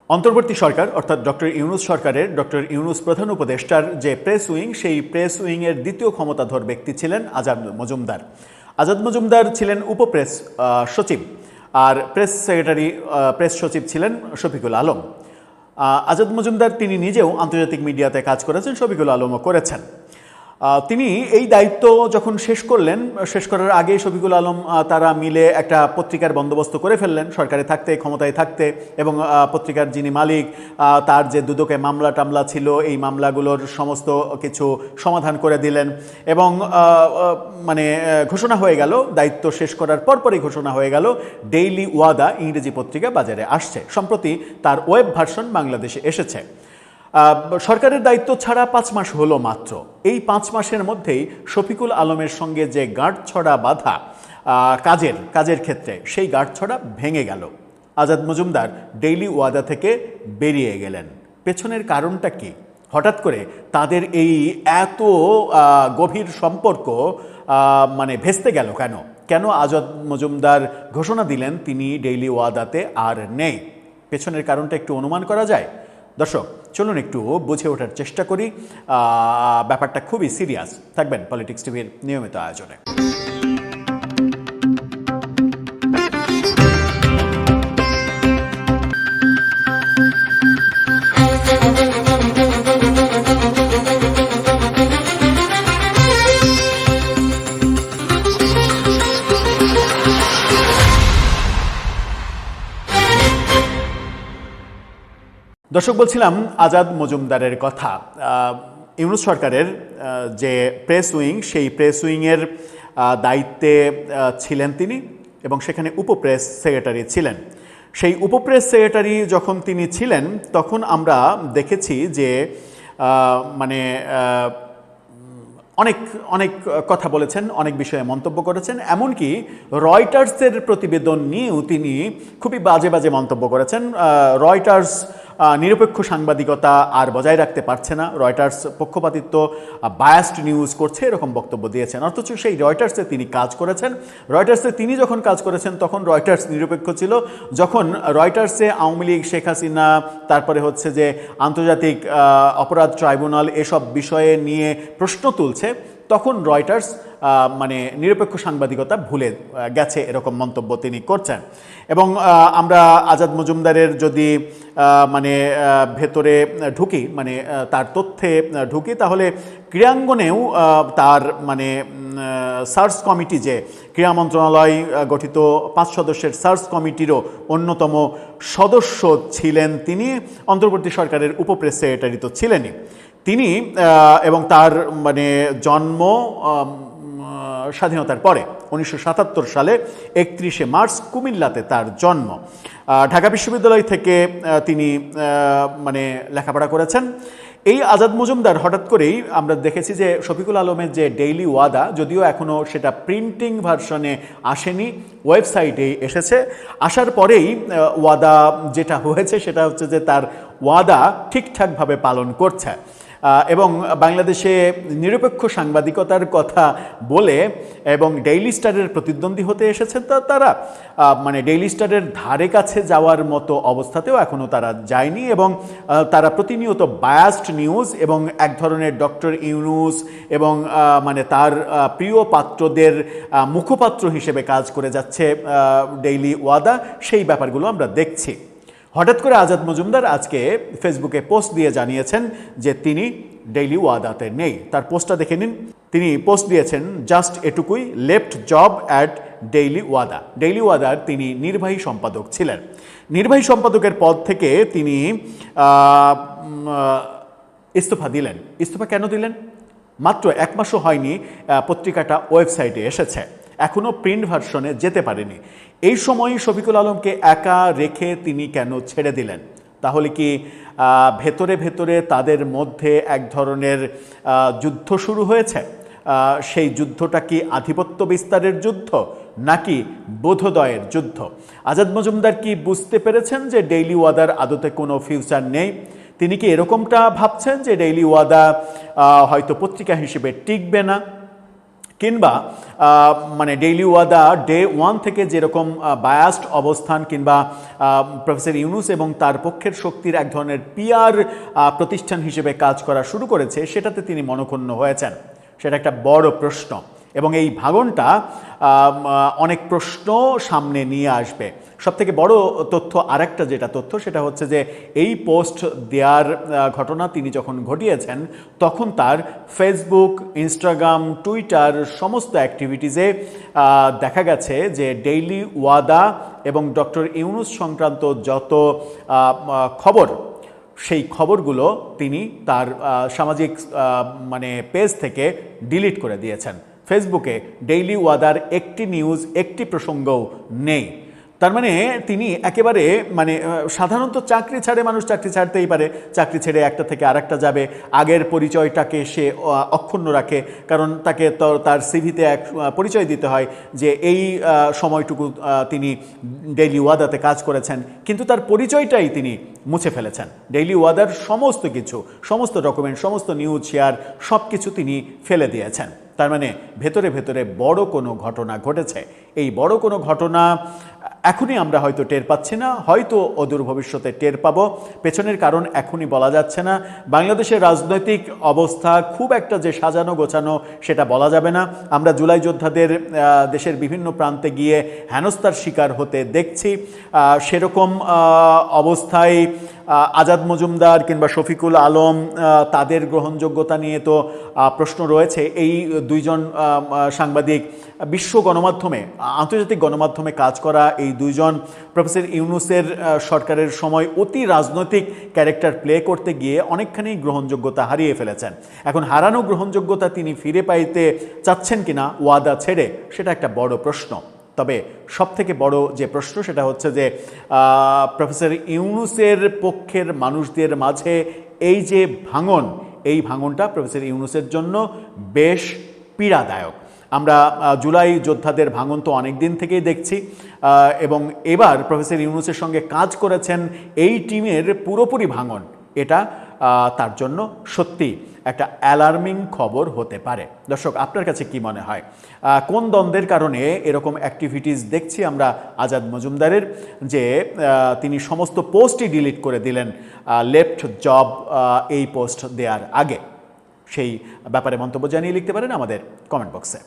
অন্তর্বর্তী সরকার অর্থাৎ ডক্টর ইউনূস সরকারের ডক্টর ইউনূস প্রধান উপদেষ্টার যে প্রেস উইং, সেই প্রেস উইংয়ের দ্বিতীয় ক্ষমতাধর ব্যক্তি ছিলেন আজাদ মজুমদার। আজাদ মজুমদার ছিলেন উপপ্রেস সচিব, আর প্রেস সেক্রেটারি প্রেস সচিব ছিলেন শফিকুল আলম। আজাদ মজুমদার তিনি নিজেও আন্তর্জাতিক মিডিয়াতে কাজ করেছেন, শফিকুল আলমও করেছেন। তিনি এই দায়িত্ব যখন শেষ করলেন, শেষ করার আগে শফিকুল আলম তারা মিলে একটা পত্রিকার বন্দোবস্ত করে ফেললেন সরকারে থাকতে, ক্ষমতায় থাকতে, এবং পত্রিকার যিনি মালিক তার যে দুদকে মামলা টামলা ছিল এই মামলাগুলোর সমস্ত কিছু সমাধান করে দিলেন, এবং মানে ঘোষণা হয়ে গেল, দায়িত্ব শেষ করার পরপরই ঘোষণা হয়ে গেল ডেইলি ওয়াদা ইংরেজি পত্রিকা বাজারে আসছে। সম্প্রতি তার ওয়েব ভার্সন বাংলাদেশে এসেছে। সরকারের দায়িত্ব ছাড়া 5 মাস হলো মাত্র। এই 5 মাসের মধ্যেই শফিকুল আলমের সঙ্গে যে গাঁটছড়া বাঁধা কাজের ক্ষেত্রে, সেই গাঁটছড়া ভেঙে গেল। আজাদ মজুমদার ডেইলি ওয়াদা থেকে বেরিয়ে গেলেন। পেছনের কারণটা কি? হঠাৎ করে তাদের এই এত গভীর সম্পর্ক মানে ভেস্তে গেল কেন? কেন আজাদ মজুমদার ঘোষণা দিলেন তিনি ডেইলি ওয়াদাতে আর নেই? পেছনের কারণটা একটু অনুমান করা যায়? দর্শক, চলুন একটু বুঝে ওঠার চেষ্টা করি। ব্যাপারটা খুবই সিরিয়াস। থাকবেন পলিটিক্স টিভির নিয়মিত আয়োজনে। দর্শক, বলছিলাম আজাদ মজুমদারের কথা। ইউনূস সরকারের যে প্রেস উইং, সেই প্রেস উইংয়ের দায়িত্বে ছিলেন তিনি, এবং সেখানে উপপ্রেস সেক্রেটারি ছিলেন। সেই উপপ্রেস সেক্রেটারি যখন তিনি ছিলেন, তখন আমরা দেখেছি যে মানে অনেক কথা বলেছেন, অনেক বিষয়ে মন্তব্য করেছেন। এমনকি রয়টার্সের প্রতিবেদন নিয়েও তিনি খুবই বাজে বাজে মন্তব্য করেছেন। রয়টার্স নিরপেক্ষ সাংবাদিকতা আর বজায় রাখতে পারছে না, রয়টার্স পক্ষপাতিত্ব, বায়াসড নিউজ করছে, এরকম বক্তব্য দিয়েছেন। অথচ সেই রয়টার্সে তিনি কাজ করেছেন। রয়টার্সে তিনি যখন কাজ করেছেন তখন রয়টার্স নিরপেক্ষ ছিল। যখন রয়টার্সে আওয়ামী লীগ, শেখ হাসিনা, তারপরে হচ্ছে যে আন্তর্জাতিক অপরাধ ট্রাইব্যুনাল, এসব বিষয়ে নিয়ে প্রশ্ন তুলছে, তখন রয়টার্স মানে নিরপেক্ষ সাংবাদিকতা ভুলে গেছে, এরকম মন্তব্য তিনি করছেন। এবং আমরা আজাদ মজুমদারের যদি মানে ভেতরে ঢুকি, মানে তার তথ্যে ঢুকি, তাহলে ক্রীড়াঙ্গনেও তার মানে সার্চ কমিটি, যে ক্রীড়া মন্ত্রণালয় গঠিত 5 সদস্যের সার্চ কমিটিরও অন্যতম সদস্য ছিলেন তিনি। অন্তর্বর্তী সরকারের উপপ্রেস সেক্রেটারি তো ছিলেনই তিনি, এবং তার মানে জন্ম স্বাধীনতার পরে 1977 সালে 31শে মার্চ কুমিল্লাতে তার জন্ম। ঢাকা বিশ্ববিদ্যালয় থেকে তিনি মানে লেখাপড়া করেছেন। এই আজাদ মজুমদার হঠাৎ করেই আমরা দেখেছি যে শফিকুল আলমের যে ডেইলি ওয়াদা, যদিও এখনও সেটা প্রিন্টিং ভার্সনে আসেনি, ওয়েবসাইটেই এসেছে। আসার পরেই ওয়াদা যেটা হয়েছে সেটা হচ্ছে যে তার ওয়াদা ঠিকঠাকভাবে পালন করছে, এবং বাংলাদেশে নিরপেক্ষ সাংবাদিকতার কথা বলে এবং ডেইলি স্টারের প্রতিদ্বন্দ্বী হতে এসেছে তারা, মানে ডেইলি স্টারের ধারে কাছে যাওয়ার মতো অবস্থাতেও এখনও তারা যায়নি, এবং তারা প্রতিনিয়ত বায়াসড নিউজ এবং এক ধরনের ডক্টর ইউনূস এবং মানে তার প্রিয় পাত্রদের মুখপাত্র হিসেবে কাজ করে যাচ্ছে ডেইলি ওয়াদা। সেই ব্যাপারগুলো আমরা দেখছি। হঠাৎ করে আজাদ মজুমদার আজকে ফেসবুকে পোস্ট দিয়ে জানিয়েছেন যে তিনি ডেইলি ওয়াদাতে নেই। তার পোস্টটা দেখে নিন। তিনি পোস্ট দিয়েছেন, জাস্ট এটুকুই, লেফট জব অ্যাট ডেইলি ওয়াদা। ডেইলি ওয়াদার তিনি নির্বাহী সম্পাদক ছিলেন। নির্বাহী সম্পাদকের পদ থেকে তিনি ইস্তফা দিলেন। ইস্তফা কেন দিলেন? মাত্র 1 মাসও হয়নি পত্রিকাটা ওয়েবসাইটে এসেছে, এখনও প্রিন্ট ভার্সনে যেতে পারেনি। এই সময় শফিকুল আলমকে একা রেখে তিনি কেন ছেড়ে দিলেন? তাহলে কি ভেতরে ভেতরে তাদের মধ্যে এক ধরনের যুদ্ধ শুরু হয়েছে? সেই যুদ্ধটা কি আধিপত্য বিস্তারের যুদ্ধ নাকি বোধোদয়ের যুদ্ধ? আজাদ মজুমদার কি বুঝতে পেরেছেন যে ডেইলি ওয়াদার আদতে কোনো ফিউচার নেই? তিনি কি এরকমটা ভাবছেন যে ডেইলি ওয়াদা হয়তো পত্রিকা হিসেবে টিকবে না? কিংবা মানে ডেইলি ওয়াদা ডে ওয়ান থেকে যেরকম বায়াসড অবস্থান কিংবা প্রফেসর ইউনূস এবং তার পক্ষের শক্তির এক ধরনের পিআর প্রতিষ্ঠান হিসেবে কাজ করা শুরু করেছে, সেটাতে তিনি মনঃক্ষুণ্ণ হয়েছেন। সেটা একটা বড় প্রশ্ন এবং এই ভাঙনটা অনেক প্রশ্ন সামনে নিয়ে আসবে। সবথেকে বড় তথ্য আরেকটা যেটা তথ্য সেটা হচ্ছে যে এই পোস্ট দেওয়ার ঘটনা তিনি যখন ঘটিয়েছেন তখন তার ফেসবুক, ইনস্টাগ্রাম, টুইটার সমস্ত অ্যাক্টিভিটিসে দেখা গেছে যে ডেইলি ওয়াদা এবং ডক্টর ইউনূস সংক্রান্ত যত খবর, সেই খবরগুলো তিনি তার সামাজিক মানে পেজ থেকে ডিলিট করে দিয়েছেন। ফেসবুকে ডেইলি ওয়াদার একটি নিউজ, একটি প্রসঙ্গও নেই। তার মানে তিনি একেবারে মানে সাধারণত চাকরি ছাড়ে মানুষ চাকরি ছাড়তেই পারে, চাকরি ছেড়ে একটা থেকে আরেকটা যাবে, আগের পরিচয়টাকে সে অক্ষুণ্ণ রাখে, কারণ তাকে তার সিভিতে এক পরিচয় দিতে হয় যে এই সময়টুকু তিনি ডেইলি ওয়াদাতে কাজ করেছেন, কিন্তু তার পরিচয়টাই তিনি মুছে ফেলেছেন। ডেইলি ওয়াদার সমস্ত কিছু, সমস্ত ডকুমেন্ট, সমস্ত নিউজ শেয়ার সব কিছু তিনি ফেলে দিয়েছেন। তার মানে ভেতরে ভেতরে বড় কোনো ঘটনা ঘটেছে। এই বড় কোনো ঘটনা এখনই আমরা হয়তো টের পাচ্ছি না, হয়তো অদূর ভবিষ্যতে টের পাবো। পেছনের কারণ এখনই বলা যাচ্ছে না। বাংলাদেশের রাজনৈতিক অবস্থা খুব একটা যে সাজানো গোছানো সেটা বলা যাবে না। আমরা জুলাই যোদ্ধাদের দেশের বিভিন্ন প্রান্তে গিয়ে হেনস্থার শিকার হতে দেখছি। সেরকম অবস্থায় আজাদ মজুমদার কিংবা শফিকুল আলম, তাদের গ্রহণযোগ্যতা নিয়ে তো প্রশ্ন রয়েছে। এই দুইজন সাংবাদিক বিশ্ব গণমাধ্যমে, আন্তর্জাতিক গণমাধ্যমে কাজ করা এই দুইজন প্রফেসর ইউনূসের সরকারের সময় অতি রাজনৈতিক ক্যারেক্টার প্লে করতে গিয়ে অনেকখানি গ্রহণযোগ্যতা হারিয়ে ফেলেছেন। এখন হারানো গ্রহণযোগ্যতা তিনি ফিরে পাইতে চাচ্ছেন কিনা ওয়াদা ছেড়ে, সেটা একটা বড় প্রশ্ন। তবে সবথেকে বড় যে প্রশ্ন সেটা হচ্ছে যে প্রফেসর ইউনূসের পক্ষের মানুষদের মাঝে এই যে ভাঙন, এই ভাঙনটা প্রফেসর ইউনূসের জন্য বেশ পীড়াদায়ক। আমরা জুলাই যোদ্ধাদের ভাঙন তো অনেক দিন থেকেই দেখছি এবং এবার প্রফেসর ইউনূসের সঙ্গে কাজ করেছেন এই টিমের পুরোপুরি ভাঙন, এটা তার জন্য সত্যি একটা অ্যালার্মিং খবর হতে পারে। দর্শক, আপনার কাছে কি মনে হয়, কোন দ্বন্দ্বের কারণে এরকম অ্যাক্টিভিটিস দেখছি আমরা আজাদ মজুমদারের, যে তিনি সমস্ত পোস্টই ডিলিট করে দিলেন লেফট জব এই পোস্ট দেওয়ার আগে? সেই ব্যাপারে মন্তব্য জানিয়ে লিখতে পারেন আমাদের কমেন্ট বক্সে।